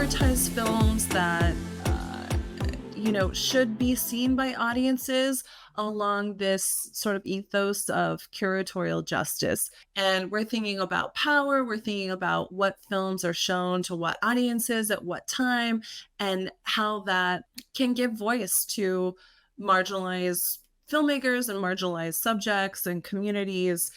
prioritize films that should be seen by audiences along this sort of ethos of curatorial justice. And we're thinking about power, we're thinking about what films are shown to what audiences at what time, and how that can give voice to marginalized filmmakers and marginalized subjects and communities.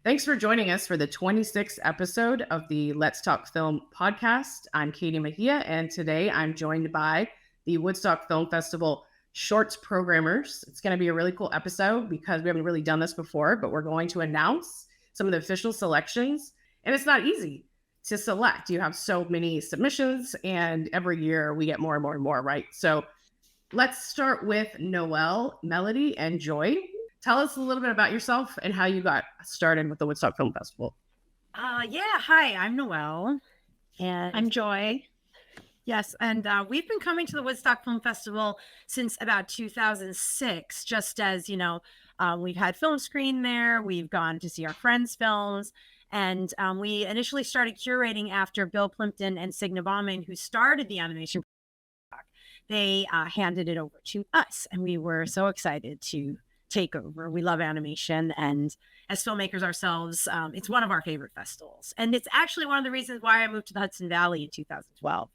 Thanks for joining us for the 26th episode of the Let's Talk Film podcast. I'm Katie Mejia, and today I'm joined by the Woodstock Film Festival Shorts Programmers. It's going to be a really cool episode because we haven't really done this before, but we're going to announce some of the official selections. And it's not easy to select. You have so many submissions, and every year we get more and more and more, right? So let's start with Noelle, Melody, and Joy. Tell us a little bit about yourself and how you got started with the Woodstock Film Festival. Hi, I'm Noelle. And I'm Joy. Yes, and we've been coming to the Woodstock Film Festival since about 2006, just as, we've had film screen there, we've gone to see our friends' films, and we initially started curating after Bill Plimpton and Signe Baumann, who started the animation project. They handed it over to us, and we were so excited to take over. We love animation, and as filmmakers ourselves, it's one of our favorite festivals, and it's actually one of the reasons why I moved to the Hudson Valley in 2012.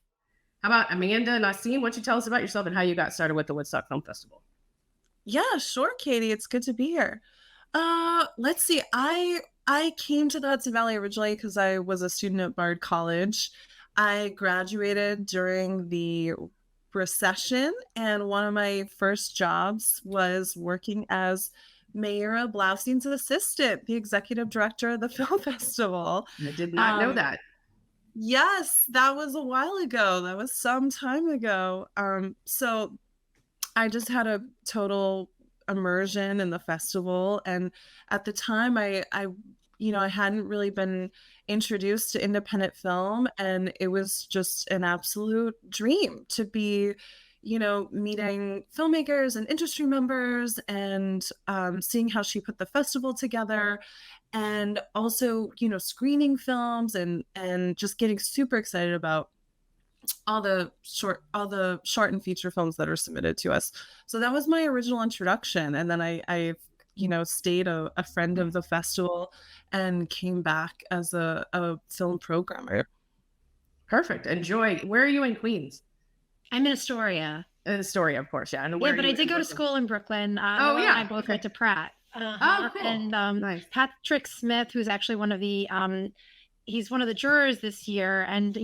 How about Amanda and Naseem? Why don't you tell us about yourself and how you got started with the Woodstock Film Festival? Yeah, sure, Katie. It's good to be here. Let's see. I came to the Hudson Valley originally because I was a student at Bard College. I graduated during the recession, and one of my first jobs was working as Meira Blautein's assistant, the executive director of the film festival. I did not know that. Yes, that was a while ago. That was some time ago. So I just had a total immersion in the festival, and at the time I hadn't really been introduced to independent film, and it was just an absolute dream to be, meeting filmmakers and industry members and seeing how she put the festival together, and also, screening films and just getting super excited about all the short and feature films that are submitted to us. So that was my original introduction, and then I stayed a friend of the festival and came back as a film programmer. Perfect. And Joy, where are you in Queens? I'm in Astoria. In Astoria, of course, yeah. And but I did go to school in Brooklyn. Yeah. I both went to Pratt. Oh, cool. And Nice. Patrick Smith, who's actually one of the he's one of the jurors this year, and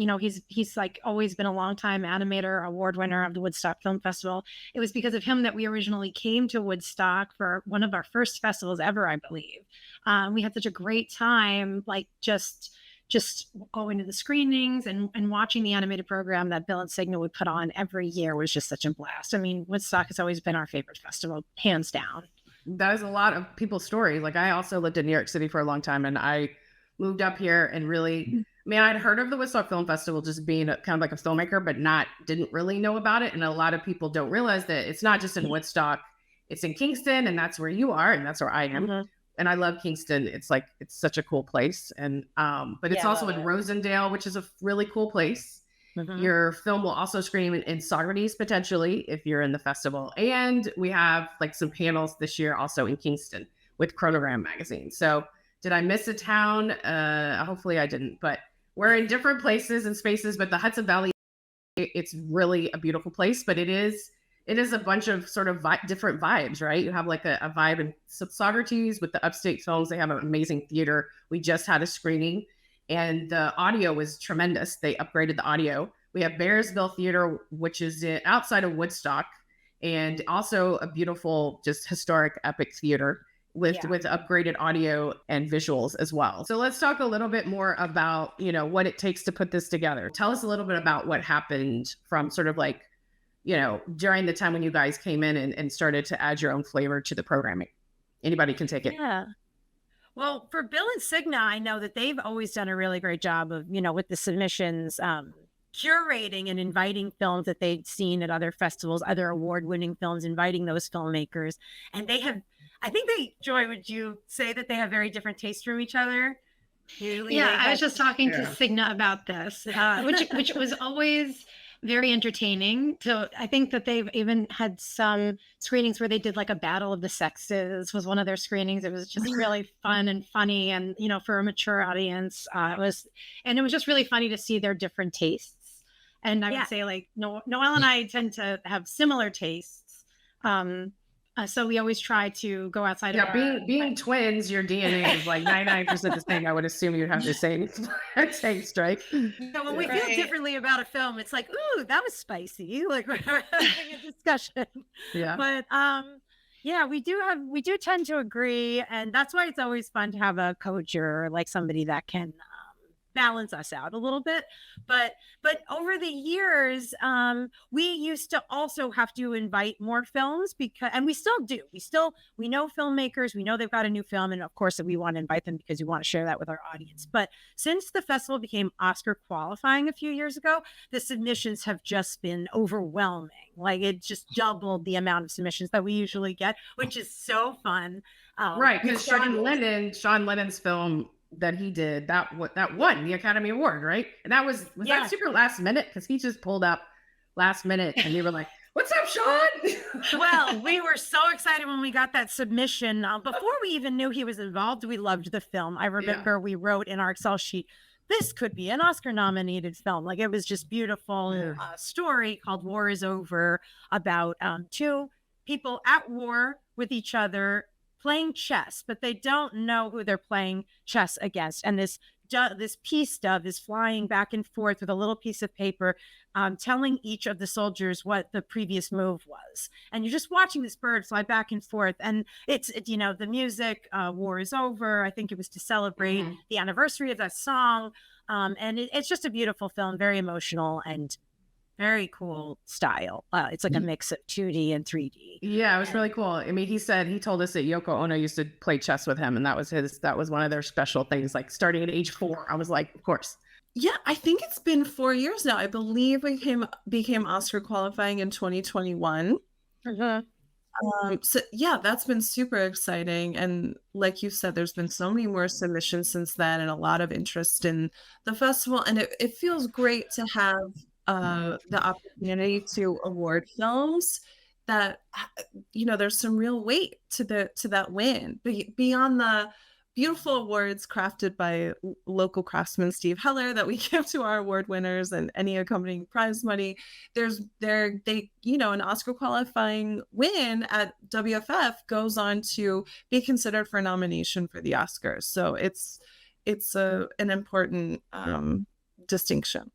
he's like always been a longtime animator, award winner of the Woodstock Film Festival. It was because of him that we originally came to Woodstock for one of our first festivals ever, I believe. We had such a great time, like just going to the screenings and watching the animated program that Bill and Signe would put on every year was just such a blast. I mean, Woodstock has always been our favorite festival, hands down. That is a lot of people's stories. Like, I also lived in New York City for a long time, and I moved up here and really, I'd heard of the Woodstock Film Festival just being kind of like a filmmaker, but didn't really know about it. And a lot of people don't realize that it's not just in Woodstock, it's in Kingston, and that's where you are, and that's where I am. Mm-hmm. And I love Kingston. It's such a cool place. And, but it's also in Rosendale, which is a really cool place. Mm-hmm. Your film will also screen in Socrates, potentially, if you're in the festival. And we have some panels this year also in Kingston with Chronogram magazine. So did I miss a town? Hopefully I didn't, but we're in different places and spaces, but the Hudson Valley, it's really a beautiful place, but it is a bunch of sort of different vibes, right? You have a vibe in Socrates with the upstate films. They have an amazing theater. We just had a screening, and the audio was tremendous. They upgraded the audio. We have Bearsville Theater, which is outside of Woodstock, and also a beautiful, just historic, epic theater with upgraded audio and visuals as well. So let's talk a little bit more about, what it takes to put this together. Tell us a little bit about what happened from sort of during the time when you guys came in and started to add your own flavor to the programming. Anybody can take it. Yeah. Well, for Bill and Signe, I know that they've always done a really great job of, with the submissions, curating and inviting films that they'd seen at other festivals, other award-winning films, inviting those filmmakers. And they have, I think Joy, would you say that they have very different tastes from each other? Usually Yeah, they I was have, just talking to Yeah. Signa about this, which was always very entertaining. So I think that they've even had some screenings where they did like a battle of the sexes was one of their screenings. It was just really fun and funny, and for a mature audience, it was just really funny to see their different tastes. And I would say like Noelle and I tend to have similar tastes. So we always try to go outside of being twins, your DNA is like 99% the same. I would assume you'd have the same strike. So when we feel differently about a film, it's like, ooh, that was spicy. Like we're having a discussion. Yeah. But yeah, we do tend to agree, and that's why it's always fun to have a co-juror, like somebody that can balance us out a little bit. But over the years, we used to also have to invite more films and we still do. We know filmmakers, we know they've got a new film, and of course we want to invite them because we want to share that with our audience. But since the festival became Oscar qualifying a few years ago, the submissions have just been overwhelming. Like it just doubled the amount of submissions that we usually get, which is so fun. Right, because Sean Lennon's film that he did that won the Academy Award, right? And that was that super last minute, because he just pulled up last minute, and you were like, "What's up, Sean?" Well, we were so excited when we got that submission. Before we even knew he was involved, we loved the film. I remember we wrote in our Excel sheet, "This could be an Oscar-nominated film." Like it was just beautiful story called "War Is Over," about two people at war with each other, playing chess, but they don't know who they're playing chess against. And this peace dove is flying back and forth with a little piece of paper, telling each of the soldiers what the previous move was. And you're just watching this bird fly back and forth. And it's the music, "War Is Over." I think it was to celebrate the anniversary of that song. And it's just a beautiful film, very emotional and very cool style. It's like a mix of 2D and 3D. Yeah, it was really cool. I mean, he told us that Yoko Ono used to play chess with him, and that was one of their special things. Like starting at age 4, I was like, of course. Yeah, I think it's been 4 years now. I believe we became Oscar qualifying in 2021. So yeah, that's been super exciting. And like you said, there's been so many more submissions since then, and a lot of interest in the festival. And it feels great to have the opportunity to award films that there's some real weight to that win, beyond the beautiful awards crafted by local craftsman Steve Heller that we give to our award winners and any accompanying prize money. An Oscar qualifying win at WFF goes on to be considered for nomination for the Oscars. So it's an important distinction.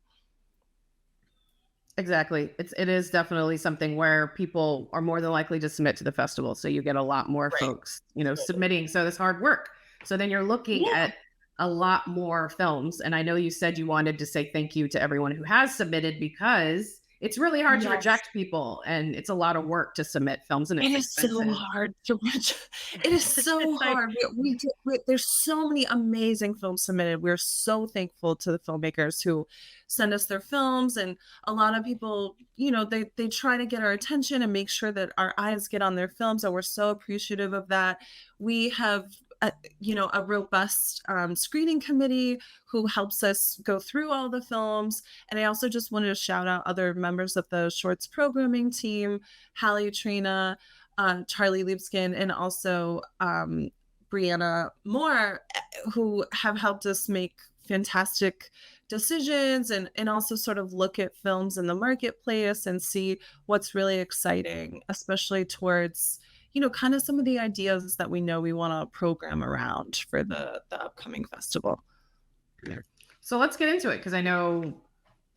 Exactly. It is definitely something where people are more than likely to submit to the festival. So you get a lot more folks, submitting. So it's hard work. So then you're looking at a lot more films. And I know you said you wanted to say thank you to everyone who has submitted, because it's really hard to reject people, and it's a lot of work to submit films. And it is so hard to reject. It is so hard. There's so many amazing films submitted. We're so thankful to the filmmakers who send us their films, and a lot of people, they try to get our attention and make sure that our eyes get on their films, and we're so appreciative of that. We have a robust screening committee who helps us go through all the films. And I also just wanted to shout out other members of the shorts programming team, Hallie Trina, Charlie Liebskin, and also Brianna Moore, who have helped us make fantastic decisions and also sort of look at films in the marketplace and see what's really exciting, especially towards kind of some of the ideas that we know we want to program around for the upcoming festival. So let's get into it, because I know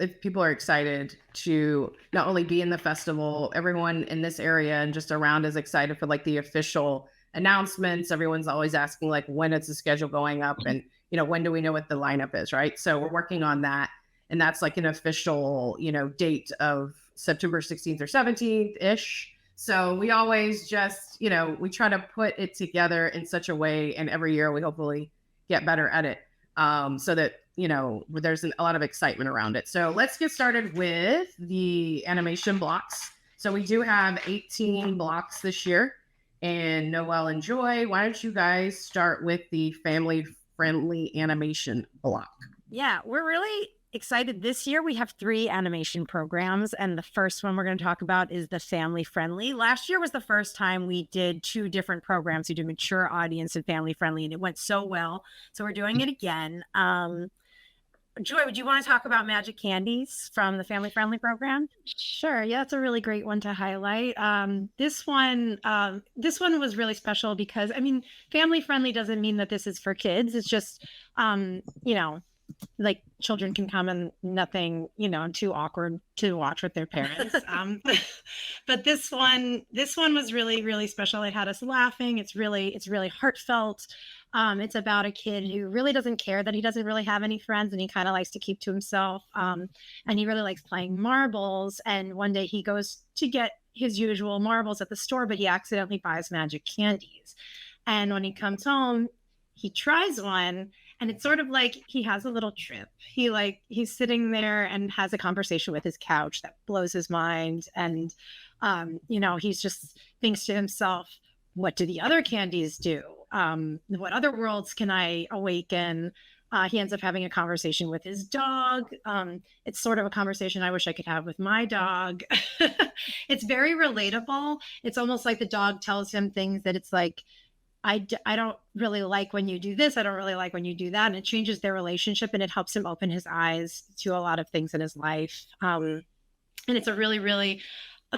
if people are excited to not only be in the festival, everyone in this area and just around is excited for like the official announcements. Everyone's always asking like, when is the schedule going up, and when do we know what the lineup is, right? So we're working on that, and that's like an official date of September 16th or 17th ish. So we always just, we try to put it together in such a way, and every year we hopefully get better at it, so that, there's a lot of excitement around it. So let's get started with the animation blocks. So we do have 18 blocks this year. And Noelle and Joy, why don't you guys start with the family friendly animation block. Yeah, we're really excited. This year we have 3 animation programs, and the first one we're going to talk about is the family friendly. Last year was the first time we did 2 different programs. We did mature audience and family friendly, and it went so well. So we're doing it again. Joy, would you want to talk about Magic Candies from the family friendly program? Sure. Yeah, that's a really great one to highlight. This one was really special because, I mean, family friendly doesn't mean that this is for kids. It's just, you know, like children can come and nothing, too awkward to watch with their parents. But this one was really, really special. It had us laughing. It's really heartfelt. It's about a kid who really doesn't care that he doesn't really have any friends and he kind of likes to keep to himself. And he really likes playing marbles. And one day he goes to get his usual marbles at the store, but he accidentally buys magic candies. And when he comes home, he tries one, and it's sort of like he has a little trip. He's sitting there and has a conversation with his couch that blows his mind. And, he's just thinks to himself, what do the other candies do? What other worlds can I awaken? He ends up having a conversation with his dog. It's sort of a conversation I wish I could have with my dog. It's very relatable. It's almost like the dog tells him things that it's like, I don't really like when you do this. I don't really like when you do that. And it changes their relationship, and it helps him open his eyes to a lot of things in his life. And it's a really, really,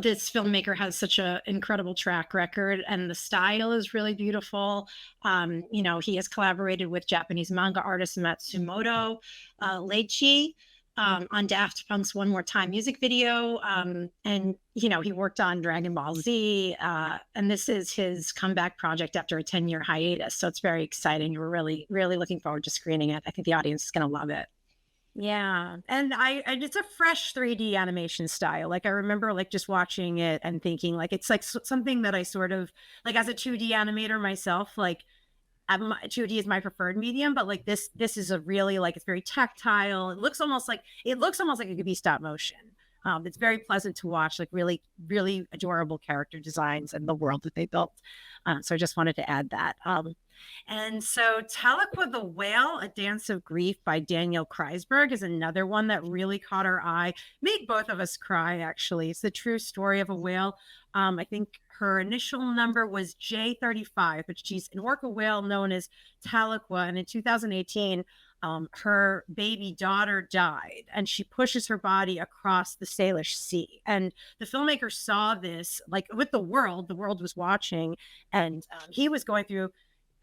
this filmmaker has such an incredible track record, and the style is really beautiful. He has collaborated with Japanese manga artist Matsumoto Leichi on Daft Punk's One More Time music video. And he worked on Dragon Ball Z. And this is his comeback project after a 10-year hiatus. So it's very exciting. We're really, really looking forward to screening it. I think the audience is going to love it. Yeah. And it's a fresh 3D animation style. Like I remember like just watching it and thinking like, it's like something that I sort of like as a 2D animator myself, like 2D is my preferred medium, but like this is a really like, it's very tactile. It looks almost like it could be stop motion. It's very pleasant to watch, like really, really adorable character designs and the world that they built. So I just wanted to add that. And so Tahlequah the Whale, A Dance of Grief by Daniel Kreisberg is another one that really caught our eye, made both of us cry, actually. It's the true story of a whale. I think her initial number was J35, but she's an orca whale known as Tahlequah. And in 2018, her baby daughter died, and she pushes her body across the Salish Sea. And the filmmaker saw this, like with the world was watching, and he was going through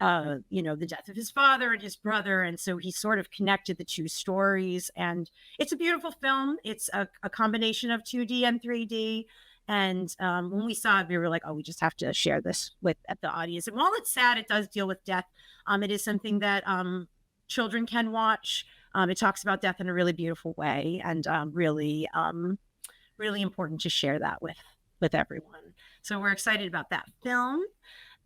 the death of his father and his brother. And so he sort of connected the 2 stories, and it's a beautiful film. It's a combination of 2D and 3D. And when we saw it, we were like, oh, we just have to share this with the audience. And while it's sad, it does deal with death. It is something that children can watch. It talks about death in a really beautiful way, and really important to share that with everyone. So we're excited about that film.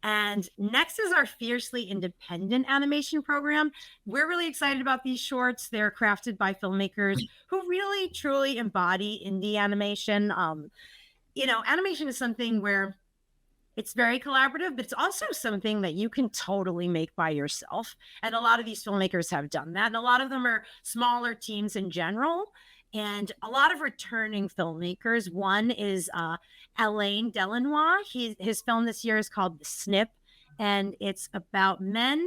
And next is our Fiercely Independent animation program. We're really excited about these shorts. They're crafted by filmmakers who really, truly embody indie animation. Animation is something where it's very collaborative, but it's also something that you can totally make by yourself. And a lot of these filmmakers have done that. And a lot of them are smaller teams in general. And a lot of returning filmmakers. One is Alain Delanois. His film this year is called The Snip, and it's about men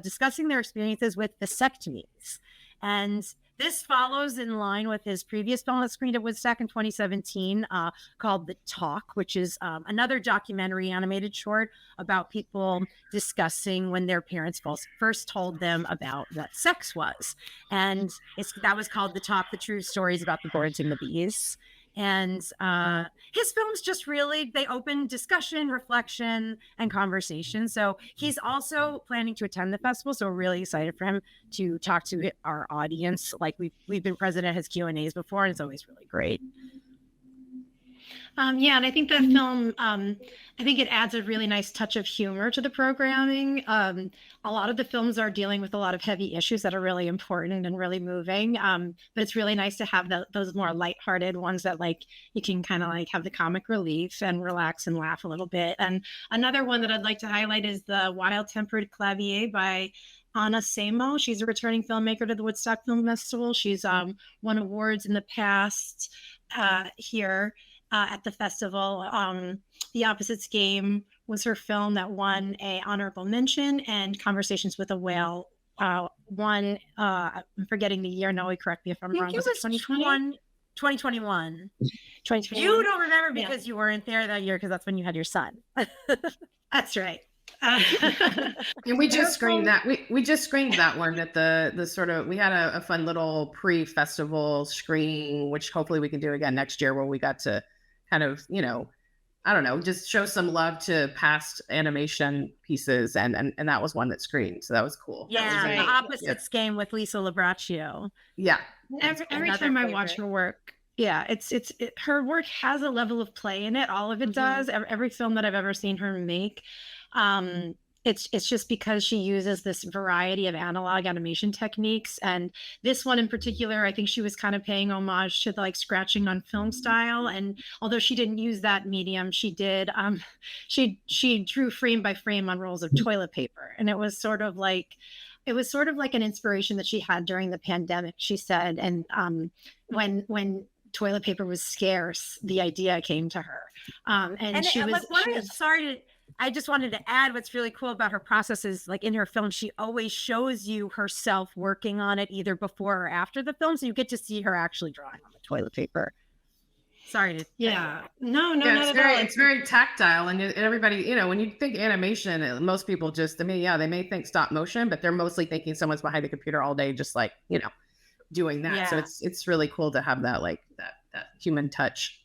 discussing their experiences with vasectomies. And this follows in line with his previous film that screened at Woodstock in 2017 called The Talk, which is another documentary animated short about people discussing when their parents first told them about what sex was. And that was called The Talk, The True Stories About the Birds and the Bees. And his films just really, they open discussion, reflection, and conversation. So he's also planning to attend the festival. So we're really excited for him to talk to our audience. Like we've been present at his Q&As before, and it's always really great. Yeah, and I think that film, I think it adds a really nice touch of humor to the programming. A lot of the films are dealing with a lot of heavy issues that are really important and really moving. But it's really nice to have those more lighthearted ones that like you can kind of like have the comic relief and relax and laugh a little bit. And another one that I'd like to highlight is the Wild Tempered Clavier by Anna Samo. She's a returning filmmaker to the Woodstock Film Festival. She's won awards in the past here at the festival. The Opposites Game was her film that won a honorable mention, and Conversations with a Whale won, I'm forgetting the year. Noelle, correct me if I'm wrong. Was it 2021? 2021. 2021. You don't remember because you weren't there that year, because that's when you had your son. That's right. And we just screened that. We just screened that one at the sort of, we had a fun little pre-festival screening, which hopefully we can do again next year, where we got to kind of, I don't know, just show some love to past animation pieces, and that was one that screened, so that was cool. Yeah, was the Opposites Game with Lisa Labraccio. Yeah. Every time I watch her work, yeah, her work has a level of play in it. All of it does. Every film that I've ever seen her make. It's just because she uses this variety of analog animation techniques, and this one in particular, I think she was kind of paying homage to the like scratching on film style. And although she didn't use that medium, she did. She drew frame by frame on rolls of toilet paper, and it was sort of like an inspiration that she had during the pandemic, she said. And when toilet paper was scarce, the idea came to her. I just wanted to add, what's really cool about her process is, like, in her film, she always shows you herself working on it either before or after the film. So you get to see her actually drawing on the toilet paper. Sorry to. Yeah. No, it's very tactile. And everybody, when you think animation, most people just, they may think stop motion, but they're mostly thinking someone's behind a computer all day, just like, doing that. Yeah. So it's really cool to have that, like that human touch.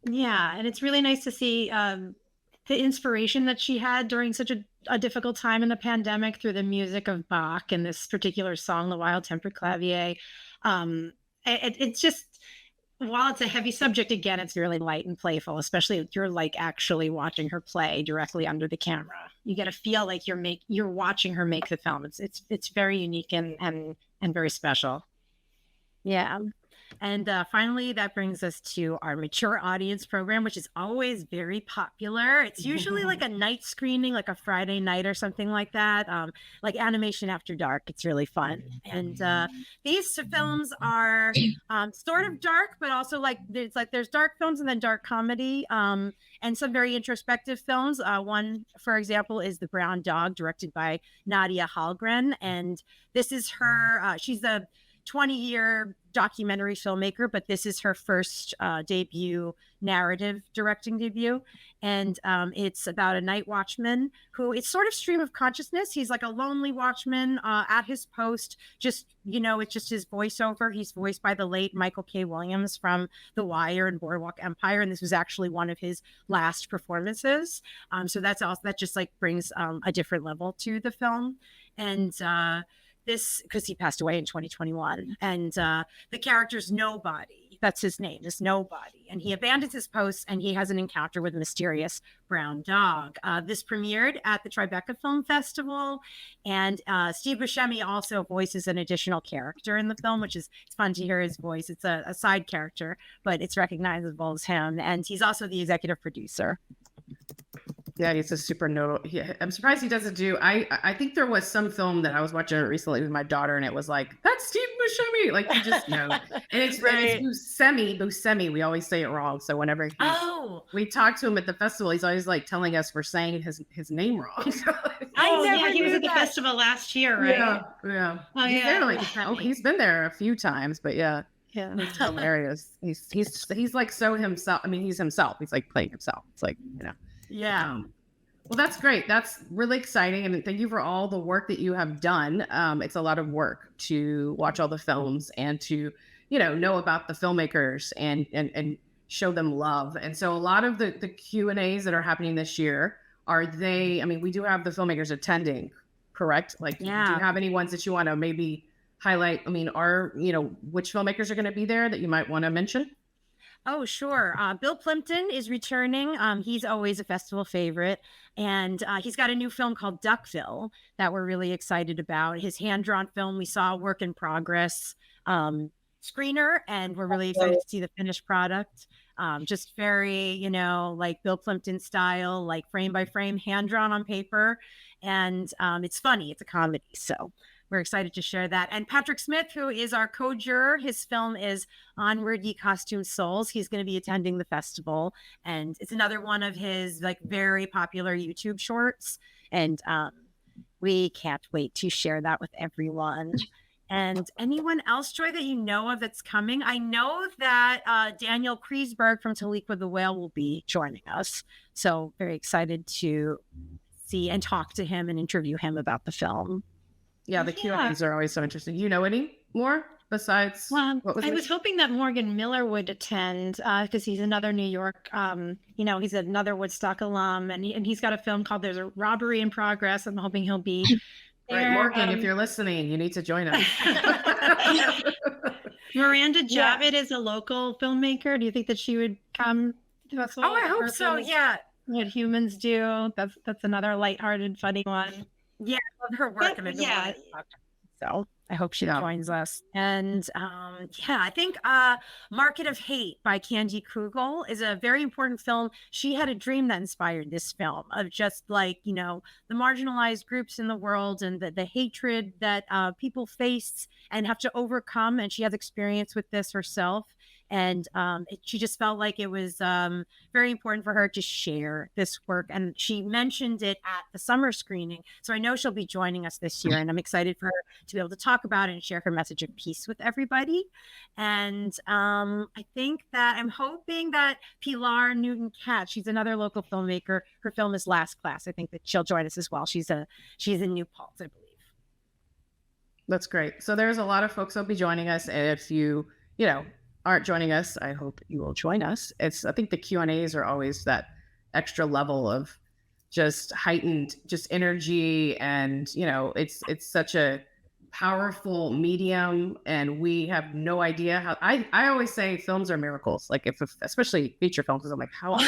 Yeah. And it's really nice to see, the inspiration that she had during such a difficult time in the pandemic through the music of Bach and this particular song, The Wild Tempered Clavier. It's just, while it's a heavy subject, again, it's really light and playful, especially if you're like actually watching her play directly under the camera. You get to feel like you're watching her make the film. It's very unique and very special. Yeah. And finally, that brings us to our mature audience program, which is always very popular. It's usually like a night screening, like a Friday night or something like that, like Animation After Dark. It's really fun. And these films are sort of dark, but also there's dark films and then dark comedy, and some very introspective films. One, for example, is The Brown Dog, directed by Nadia Hallgren. And this is her, she's a 20-year documentary filmmaker, but this is her first narrative directing debut. And it's about a night watchman who, it's sort of stream of consciousness. He's like a lonely watchman at his post. Just, it's just his voiceover. He's voiced by the late Michael K. Williams from The Wire and Boardwalk Empire. And this was actually one of his last performances. So that just like brings a different level to the film. And this, because he passed away in 2021, and the character's Nobody, that's his name, is Nobody, and he abandons his post and he has an encounter with a mysterious brown dog. This premiered at the Tribeca Film Festival, and Steve Buscemi also voices an additional character in the film, which is, it's fun to hear his voice. It's a side character, but it's recognizable as him, and he's also the executive producer. Yeah, he's a super notable. I'm surprised he doesn't do. I think there was some film that I was watching recently with my daughter, and it was like, that's Steve Buscemi. Like, you just know. And it's Buscemi. We always say it wrong. So whenever we talk to him at the festival, he's always like telling us we're saying his name wrong. He was at the festival last year, right? Yeah. Oh, yeah. He's been there a few times, but yeah. Yeah, it's hilarious. He's like so himself. I mean, he's himself. He's like playing himself. It's like, Yeah. Well, that's great. That's really exciting. And thank you for all the work that you have done. It's a lot of work to watch all the films and to, know about the filmmakers and show them love. And so a lot of the Q&As that are happening this year, we do have the filmmakers attending, correct? Like, do you have any ones that you want to maybe highlight? I mean, which filmmakers are going to be there that you might want to mention? Oh, sure. Bill Plimpton is returning. He's always a festival favorite. And he's got a new film called Duckville that we're really excited about. His hand-drawn film, we saw Work in Progress screener, and we're really excited to see the finished product. Just very, like Bill Plimpton style, like frame by frame, hand-drawn on paper. And it's funny. It's a comedy. So we're excited to share that. And Patrick Smith, who is our co-juror, his film is Onward Ye Costume Souls. He's going to be attending the festival, and it's another one of his like very popular YouTube shorts. And we can't wait to share that with everyone. And anyone else, Joy, that you know of that's coming? I know that Daniel Kreisberg from Taliqua the Whale will be joining us. So very excited to see and talk to him and interview him about the film. Yeah, the Q&As are always so interesting. You know any more besides what was I was hoping that Morgan Miller would attend because he's another New York, he's another Woodstock alum, and he's got a film called There's a Robbery in Progress. I'm hoping he'll be there. Right, Morgan, if you're listening, you need to join us. Miranda Javid is a local filmmaker. Do you think that she would come to us? Oh, I hope so. Yeah. What Humans Do. That's another lighthearted, funny one. Yeah, I love her work. So I hope she joins us. And I think Market of Hate by Candy Krugel is a very important film. She had a dream that inspired this film of just like, the marginalized groups in the world and the hatred that people face and have to overcome. And she has experience with this herself. And she just felt like it was very important for her to share this work. And she mentioned it at the summer screening. So I know she'll be joining us this year. And I'm excited for her to be able to talk about it and share her message of peace with everybody. And I think that I'm hoping that Pilar Newton-Katz, she's another local filmmaker. Her film is Last Class. I think that she'll join us as well. She's in New Paltz, I believe. That's great. So there's a lot of folks that'll be joining us. And if you aren't joining us, I hope you will join us. I think the Q&As are always that extra level of just heightened energy, and it's such a powerful medium, and we have no idea how. I always say films are miracles, like especially feature films, because I'm like, how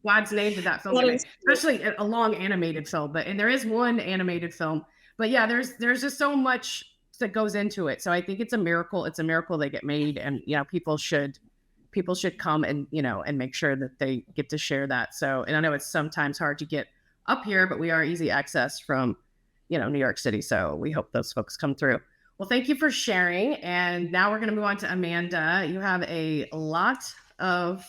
God's name did that film make? Especially a long animated film, and there is one animated film, but yeah, there's just so much that goes into it. So I think it's a miracle. It's a miracle they get made, and people should come and and make sure that they get to share that. So, and I know it's sometimes hard to get up here, but we are easy access from New York City. So we hope those folks come through. Well, thank you for sharing. And now we're going to move on to Amanda. You have a lot of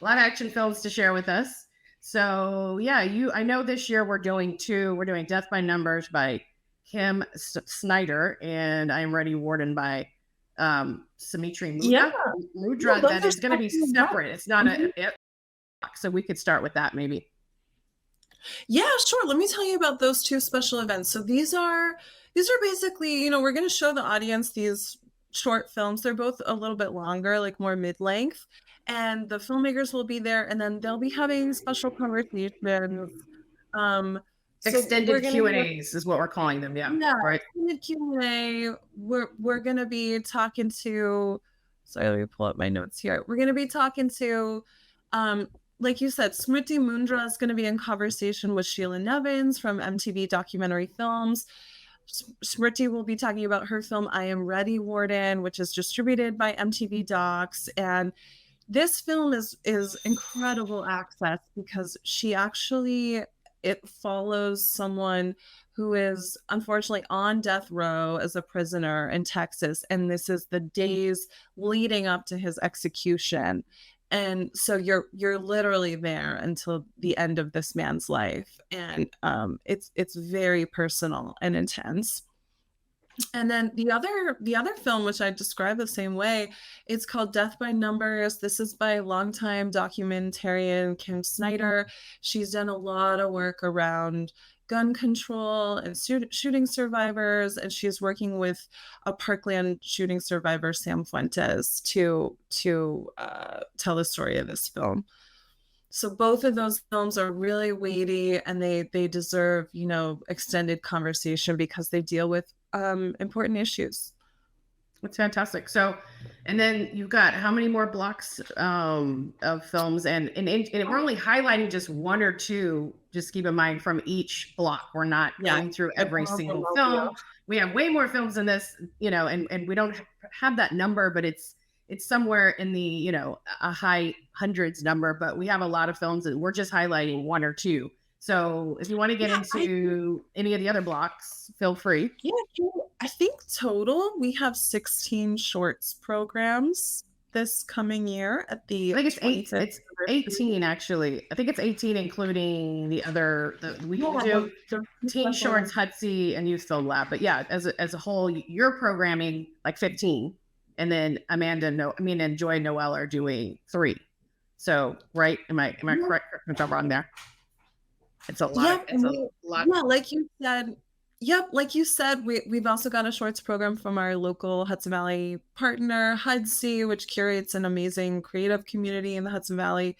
action films to share with us. So yeah, I know this year we're doing Death by Numbers by Kim Snyder and I Am Ready Warden by Sumitri Mudra. That is going to be separate. It's not so we could start with that maybe. Yeah, sure. Let me tell you about those two special events. So these are basically, we're going to show the audience these short films. They're both a little bit longer, like more mid-length, and the filmmakers will be there, and then they'll be having special conversations. Extended Q&As is what we're calling them. Yeah, right. Extended Q&A. We're going to be talking to. Sorry, let me pull up my notes here. We're going to be talking to, like you said, Smriti Mundra is going to be in conversation with Sheila Nevins from MTV Documentary Films. Smriti will be talking about her film I Am Ready Warden, which is distributed by MTV Docs, and this film is incredible access because it follows someone who is unfortunately on death row as a prisoner in Texas. And this is the days leading up to his execution. And so you're literally there until the end of this man's life. And it's very personal and intense. And then the other film, which I describe the same way, it's called Death by Numbers. This is by longtime documentarian Kim Snyder. She's done a lot of work around gun control and shooting survivors, and she's working with a Parkland shooting survivor, Sam Fuentes, to tell the story of this film. So both of those films are really weighty, and they deserve, extended conversation because they deal with important issues. That's fantastic. So, and then you've got how many more blocks of films, and we're only highlighting just one or two. Just keep in mind from each block. We're not going through every single film. We have way more films in this, and we don't have that number, but it's somewhere in the a high hundreds number. But we have a lot of films, and we're just highlighting one or two. So if you want to get into any of the other blocks, feel free. Yeah, I think total we have 16 shorts programs this coming year at the. I think it's 18 actually. I think it's 18 including the other. We do teen shorts, Hutsy, and Youth Film Lab. But yeah, as a whole, you're programming like 15, and then Amanda and Joy and Noelle are doing 3. So right, am I correct if I'm wrong there? It's a lot. Yep, it's a lot. Yeah, like you said. Yep, like you said, we've also got a shorts program from our local Hudson Valley partner, Hudsy, which curates an amazing creative community in the Hudson Valley.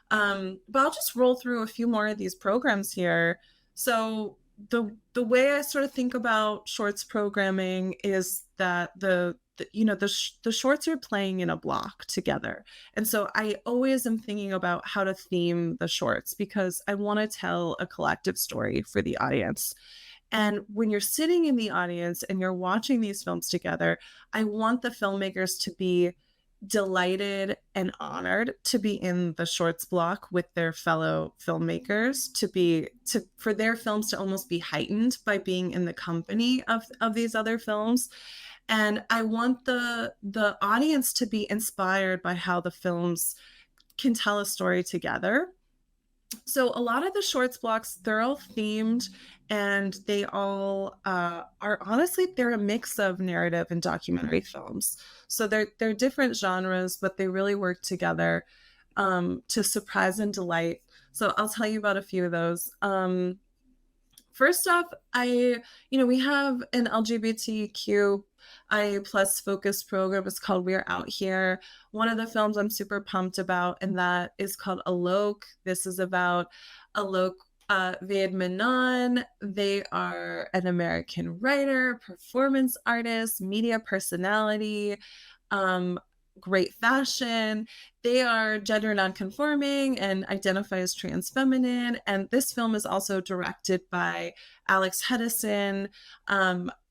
But I'll just roll through a few more of these programs here. So the way I sort of think about shorts programming is that the shorts are playing in a block together. And so I always am thinking about how to theme the shorts because I want to tell a collective story for the audience. And when you're sitting in the audience and you're watching these films together, I want the filmmakers to be delighted and honored to be in the shorts block with their fellow filmmakers, for their films to almost be heightened by being in the company of these other films. And I want the audience to be inspired by how the films can tell a story together. So a lot of the shorts blocks, they're all themed, and they all are honestly, they're a mix of narrative and documentary films. So they're different genres, but they really work together to surprise and delight. So I'll tell you about a few of those. First off, we have an LGBTQIA+ focused program. It's called We're Out Here. One of the films I'm super pumped about, and that is called Alok. This is about Alok Vaid-Menon. They are an American writer, performance artist, media personality, great fashion. They are gender nonconforming and identify as trans feminine. And this film is also directed by Alex Hedison.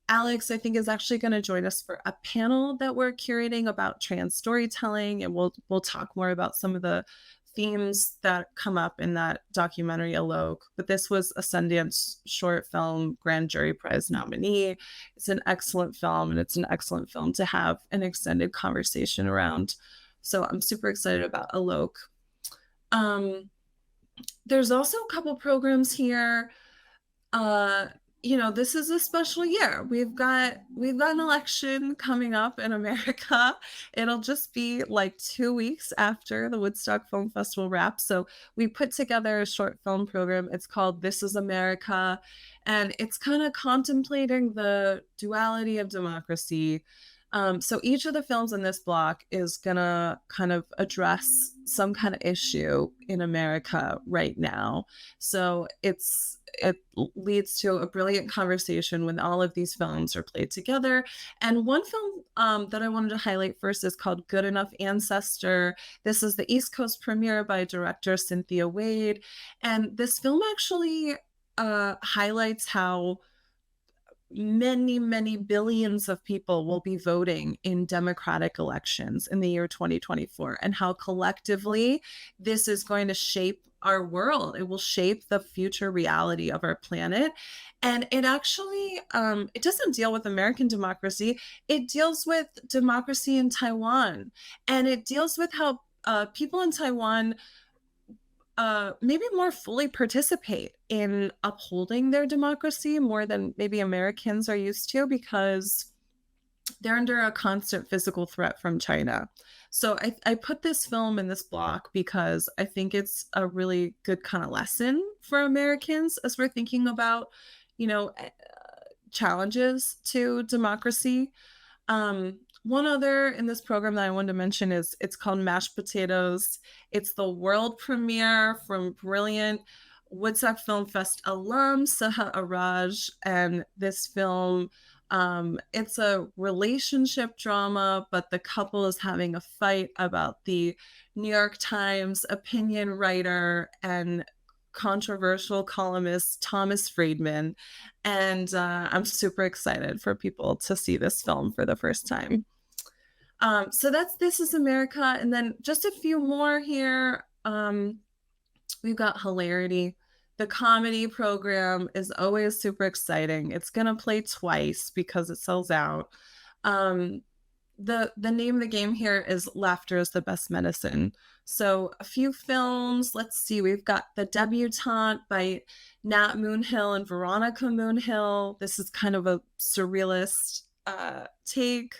Alex, I think, is actually going to join us for a panel that we're curating about trans storytelling, and we'll talk more about some of the themes that come up in that documentary Alok. But this was a Sundance Short Film Grand Jury Prize nominee. It's an excellent film, and it's an excellent film to have an extended conversation around. So I'm super excited about Alok. There's also a couple programs here. This is a special year. We've got an election coming up in America. It'll just be like 2 weeks after the Woodstock Film Festival wraps. So we put together a short film program. It's called This Is America. And it's kind of contemplating the duality of democracy. So each of the films in this block is gonna kind of address some kind of issue in America right now. So it leads to a brilliant conversation when all of these films are played together. And one film that I wanted to highlight first is called Good Enough Ancestor. This is the East Coast premiere by director Cynthia Wade. And this film actually highlights how many billions of people will be voting in democratic elections in the year 2024, and how collectively this is going to shape our world. It will shape the future reality of our planet. And it actually, it doesn't deal with American democracy. It deals with democracy in Taiwan. And it deals with how people in Taiwan maybe more fully participate in upholding their democracy more than maybe Americans are used to, because they're under a constant physical threat from China. So I put this film in this block because I think it's a really good kind of lesson for Americans as we're thinking about, challenges to democracy. One other in this program that I wanted to mention is it's called Mashed Potatoes. It's the world premiere from brilliant Woodstock Film Fest alum Saha Araj, and this film It's a relationship drama, but the couple is having a fight about the New York Times opinion writer and controversial columnist Thomas Friedman. And I'm super excited for people to see this film for the first time. So that's This Is America. And then just a few more here. We've got Hilarity. The comedy program is always super exciting. It's going to play twice because it sells out. The name of the game here is Laughter is the Best Medicine. So a few films. Let's see. We've got The Debutante by Nat Moonhill and Veronica Moonhill. This is kind of a surrealist take.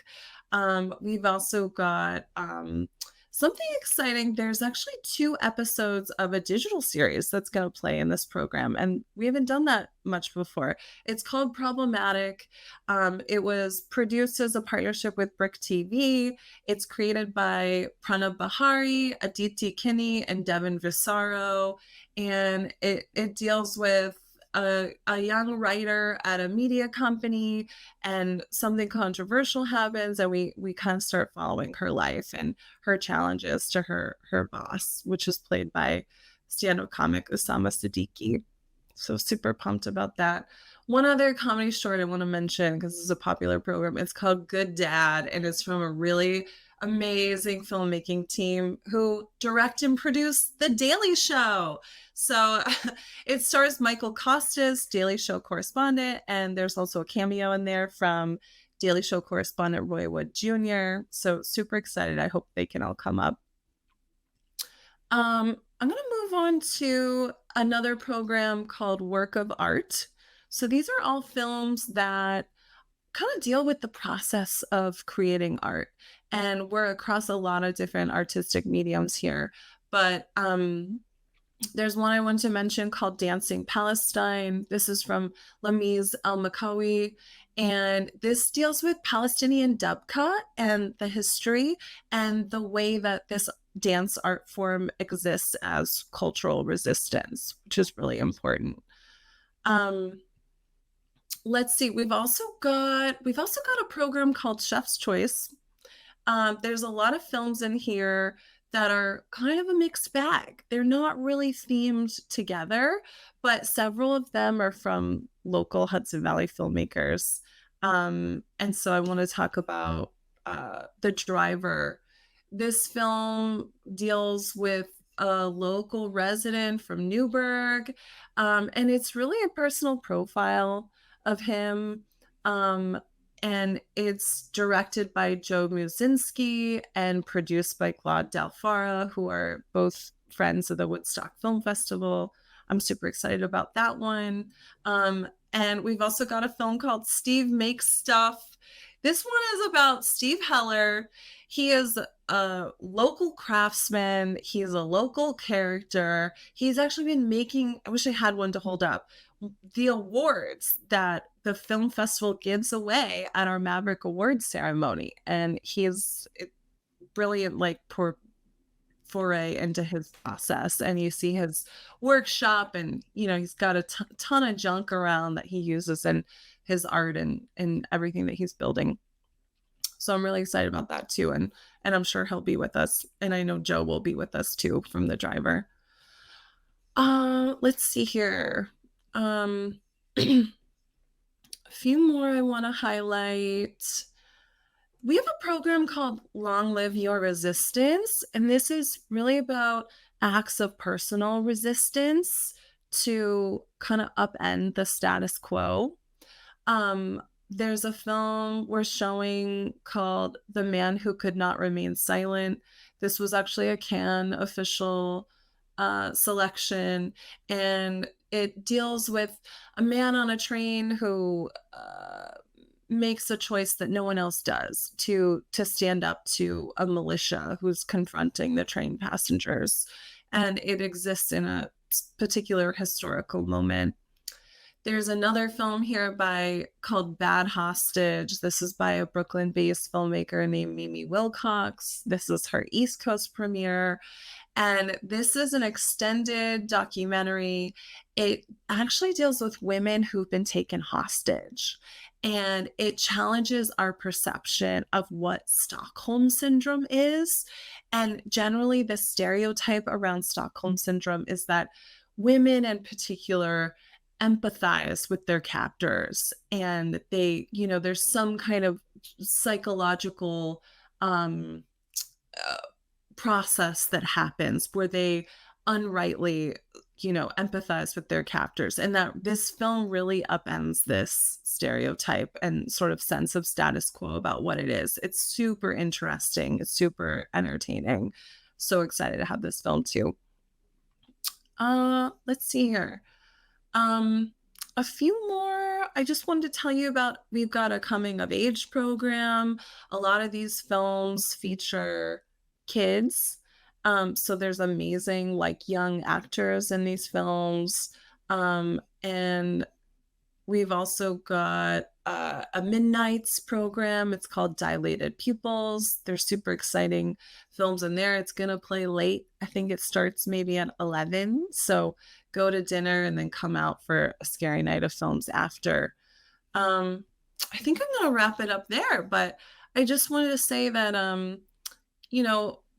We've also got something exciting. There's actually 2 episodes of a digital series that's going to play in this program, and we haven't done that much before. It's called Problematic. It was produced as a partnership with Brick TV. It's created by Pranab Bahari, Aditi Kinney, and Devin Visaro, and it deals with a young writer at a media company, and something controversial happens, and we kind of start following her life and her challenges to her boss, which is played by stand-up comic Usama Siddiqui. So super pumped about that. One other comedy short I want to mention, because this is a popular program, it's called Good Dad, and it's from a really amazing filmmaking team who direct and produce The Daily Show. So it stars Michael Costas, Daily Show correspondent, and there's also a cameo in there from Daily Show correspondent Roy Wood Jr. So super excited. I hope they can all come up. I'm going to move on to another program called Work of Art. So these are all films that kind of deal with the process of creating art. And we're across a lot of different artistic mediums here. But there's one I want to mention called Dancing Palestine. This is from Lamiz El-Makawi. And this deals with Palestinian dubka and the history and the way that this dance art form exists as cultural resistance, which is really important. Let's see. We've also got a program called Chef's Choice. There's a lot of films in here that are kind of a mixed bag. They're not really themed together, but several of them are from local Hudson Valley filmmakers. And so I want to talk about The Driver. This film deals with a local resident from Newburgh, and it's really a personal profile of him. And it's directed by Joe Musinski and produced by Claude Dalfara, who are both friends of the Woodstock Film Festival. I'm super excited about that one. And we've also got a film called Steve Makes Stuff. This one is about Steve Heller. He is a local craftsman. He's a local character. He's actually been making, I wish I had one to hold up, the awards that the film festival gives away at our Maverick Awards ceremony. And he's brilliant, like, foray into his process. And you see his workshop, and he's got a ton of junk around that he uses in his art and everything that he's building. So I'm really excited about that too, and I'm sure he'll be with us, and I know Joe will be with us too from The Driver. Let's see here. A few more I want to highlight. We have a program called Long Live Your Resistance, and this is really about acts of personal resistance to kind of upend the status quo. There's a film we're showing called The Man Who Could Not Remain Silent. This was actually a Cannes official selection, and it deals with a man on a train who makes a choice that no one else does to stand up to a militia who's confronting the train passengers. And it exists in a particular historical moment. There's another film here called Bad Hostage. This is by a Brooklyn-based filmmaker named Mimi Wilcox. This is her East Coast premiere. And this is an extended documentary. It actually deals with women who've been taken hostage. and it challenges our perception of what Stockholm Syndrome is. And generally, the stereotype around Stockholm Syndrome is that women in particular empathize with their captors, and they, there's some kind of psychological process that happens where they unrightly empathize with their captors, and that this film really upends this stereotype and sort of sense of status quo about what it is. It's super interesting, it's super entertaining. So excited to have this film too. Let's see here. A few more I just wanted to tell you about. We've got a coming of age program. A lot of these films feature kids. So there's amazing young actors in these films. And we've also got a Midnights program. It's called Dilated Pupils. There's super exciting films in there. It's going to play late. I think it starts maybe at 11. So go to dinner and then come out for a scary night of films after. I think I'm going to wrap it up there, but I just wanted to say that,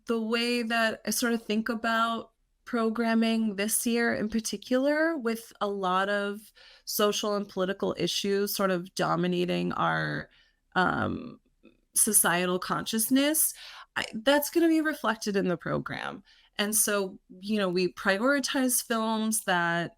the way that I sort of think about programming this year in particular, with a lot of social and political issues sort of dominating our societal consciousness, that's going to be reflected in the program. And so, we prioritize films that,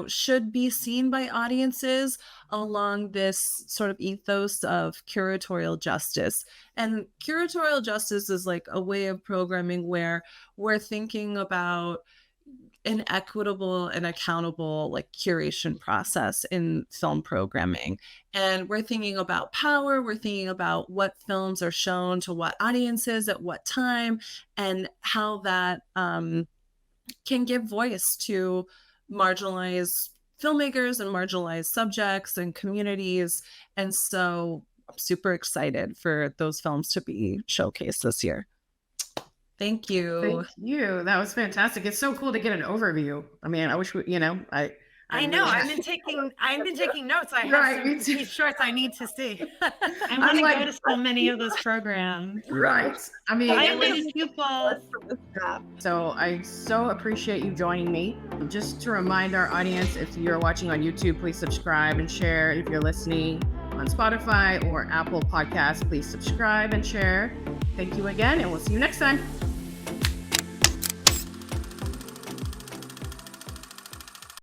should be seen by audiences along this sort of ethos of curatorial justice. And curatorial justice is like a way of programming where we're thinking about an equitable and accountable curation process in film programming. And we're thinking about power, we're thinking about what films are shown to what audiences at what time, and how that can give voice to marginalized filmmakers and marginalized subjects and communities. And so I'm super excited for those films to be showcased this year. Thank you. Thank you. That was fantastic. It's so cool to get an overview. I mean, I wish we, I know. I've been taking notes. I have these shorts I need to see. I want to go to so many of those programs. Right. I mean, So I so appreciate you joining me. Just to remind our audience, if you're watching on YouTube, please subscribe and share. If you're listening on Spotify or Apple Podcasts, please subscribe and share. Thank you again, and we'll see you next time.